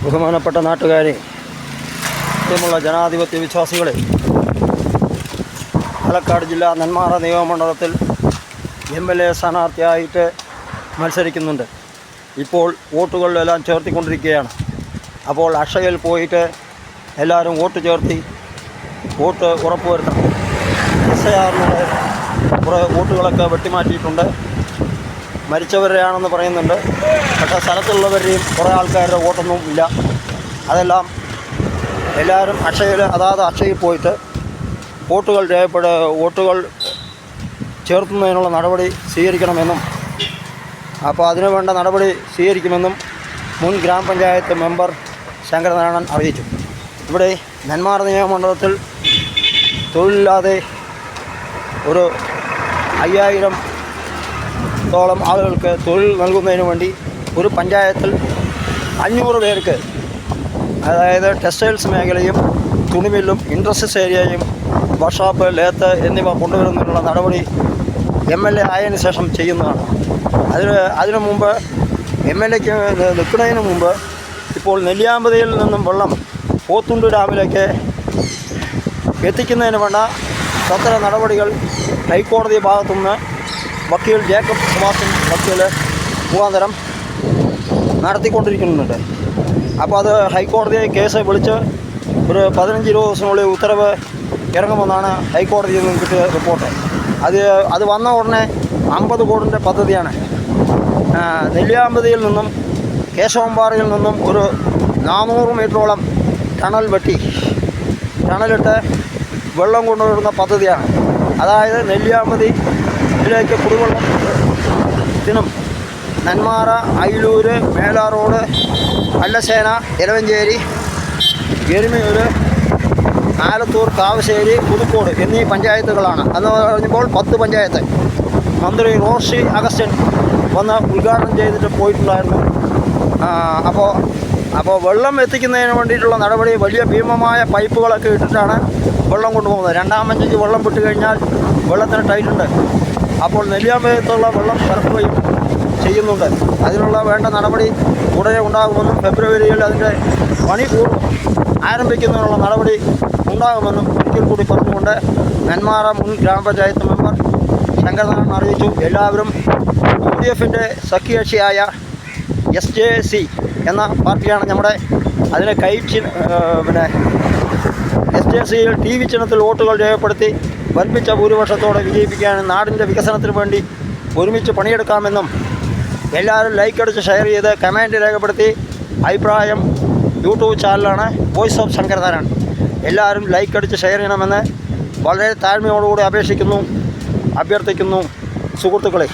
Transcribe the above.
ബഹുമാനപ്പെട്ട നാട്ടുകാരെ, പ്രിയമുള്ള ജനാധിപത്യ വിശ്വാസികളെ, പാലക്കാട് ജില്ലാ നെന്മാറ നിയോജകമണ്ഡലത്തിൽ MLA സ്ഥാനാർത്ഥിയായിട്ട് മത്സരിക്കുന്നുണ്ട്. ഇപ്പോൾ വോട്ടുകളെല്ലാം ചേർത്തിക്കൊണ്ടിരിക്കുകയാണ്. അപ്പോൾ അക്ഷയയിൽ പോയിട്ട് എല്ലാവരും വോട്ട് ചേർത്തി വോട്ട് ഉറപ്പുവരുത്തണം. SIRലൂടെ കുറേ വോട്ടുകളൊക്കെ വെട്ടിമാറ്റിയിട്ടുണ്ട്. മരിച്ചവരെയാണെന്ന് പറയുന്നുണ്ട്. പക്ഷേ സ്ഥലത്തുള്ളവരെയും കുറേ ആൾക്കാരുടെ വോട്ടൊന്നും ഇല്ല. അതെല്ലാം എല്ലാവരും അക്ഷയയിൽ പോയിട്ട് വോട്ടുകൾ ചേർത്തുന്നതിനുള്ള നടപടി സ്വീകരിക്കണമെന്നും അപ്പോൾ അതിനു വേണ്ട നടപടി സ്വീകരിക്കുമെന്നും മുൻ ഗ്രാമപഞ്ചായത്ത് മെമ്പർ ശങ്കരനാരായണൻ അറിയിച്ചു. ഇവിടെ നെന്മാറ നിയോജകമണ്ഡലത്തിൽ തൊഴിലില്ലാതെ ഒരു 5000-ഓളം ആളുകൾക്ക് തൊഴിൽ നൽകുന്നതിന് വേണ്ടി ഒരു പഞ്ചായത്തിൽ 500 പേർക്ക്, അതായത് ടെക്സ്റ്റൈൽസ് മേഖലയും തുണിമില്ലും ഇൻഡസ്ട്രീസ് ഏരിയയും വർക്ക്ഷോപ്പ്, ലേത്ത് എന്നിവ കൊണ്ടുവരുന്നതിനുള്ള നടപടി MLA ആയതിനു ശേഷം ചെയ്യുന്നതാണ്. അതിനു മുമ്പ് MLAക്ക് നിൽക്കുന്നതിന് മുമ്പ് ഇപ്പോൾ നെല്ലിയാമ്പതിയിൽ നിന്നും വെള്ളം പോത്തുണ്ടി ഡാമിലേക്ക് എത്തിക്കുന്നതിന് വേണ്ട സകല നടപടികൾ ഹൈക്കോടതി ഭാഗത്തുനിന്ന് വക്കീൽ ജേക്കബ് കുമാർ വക്കീൽ മുഖാന്തരം നടത്തിക്കൊണ്ടിരിക്കുന്നുണ്ട്. അപ്പോൾ അത് ഹൈക്കോടതിയെ കേസ് വിളിച്ച് ഒരു 15-20 ദിവസത്തിനുള്ളിൽ ഉത്തരവ് ഇറങ്ങുമെന്നാണ് ഹൈക്കോടതിയിൽ നിന്ന് കിട്ടിയ റിപ്പോർട്ട്. അത് വന്ന ഉടനെ 50 കോടിൻ്റെ പദ്ധതിയാണ്. നെല്ലിയാമ്പതിയിൽ നിന്നും കേശവമ്പാറയിൽ നിന്നും ഒരു 400 മീറ്ററോളം ടണലിട്ട് വെള്ളം കൊണ്ടുവരുന്ന പദ്ധതിയാണ്. അതായത് നെല്ലിയാമ്പതിയിലേക്ക് കുടിവെള്ളത്തിനും നെന്മാറ, അയിലൂർ, മേലാറോഡ്, അല്ലശ്ശേന, ഇലവഞ്ചേരി, എരുമയൂർ, ആലത്തൂർ, കാവശ്ശേരി, പുതുക്കോട് എന്നീ പഞ്ചായത്തുകളാണ്. അത് പറഞ്ഞപ്പോൾ 10 പഞ്ചായത്ത് മന്ത്രി റോഷി അഗസ്റ്റ്യൻ വന്ന് ഉദ്ഘാടനം ചെയ്തിട്ട് പോയിട്ടുണ്ടായിരുന്നു. അപ്പോൾ വെള്ളം എത്തിക്കുന്നതിന് വേണ്ടിയിട്ടുള്ള നടപടി വലിയ ഭീമമായ പൈപ്പുകളൊക്കെ ഇട്ടിട്ടാണ് വെള്ളം കൊണ്ടുപോകുന്നത്. 2-ാം പഞ്ചിക്ക് വെള്ളം വിട്ട് കഴിഞ്ഞാൽ വെള്ളത്തിന് ടൈറ്റുണ്ട്. അപ്പോൾ നെല്ലിയാമ്പതിലുള്ള വെള്ളം കലക്കുകയും ചെയ്യുന്നുണ്ട്. അതിനുള്ള വേണ്ട നടപടി ഉടനെ ഉണ്ടാകുമെന്നും ഫെബ്രുവരിയിൽ അതിൻ്റെ പണി ആരംഭിക്കുന്നതിനുള്ള നടപടി ഉണ്ടാകുമെന്നും ഒരിക്കൽ കൂടി പറഞ്ഞുകൊണ്ട് നെന്മാറ മുൻ ഗ്രാമപഞ്ചായത്ത് മെമ്പർ ശങ്കരനാരായണൻ അറിയിച്ചു. എല്ലാവരും UDFൻ്റെ സഖ്യകക്ഷിയായ SJC എന്ന പാർട്ടിയാണ് നമ്മുടെ അതിനെ SJCയിൽ TV ചിഹ്നത്തിൽ വോട്ടുകൾ രേഖപ്പെടുത്തി വൻപിച്ച ഭൂരിപക്ഷത്തോടെ വിജയിപ്പിക്കാനും നാടിൻ്റെ വികസനത്തിന് വേണ്ടി ഒരുമിച്ച് പണിയെടുക്കാമെന്നും എല്ലാവരും ലൈക്ക് അടിച്ച് ഷെയർ ചെയ്ത് കമൻറ്റ് രേഖപ്പെടുത്തി അഭിപ്രായം യൂട്യൂബ് ചാനലാണ് വോയിസ് ഓഫ് ശങ്കരനാരായണൻ. എല്ലാവരും ലൈക്ക് അടിച്ച് ഷെയർ ചെയ്യണമെന്ന് വളരെ താഴ്മയോടുകൂടി അഭ്യർത്ഥിക്കുന്നു സുഹൃത്തുക്കളെ.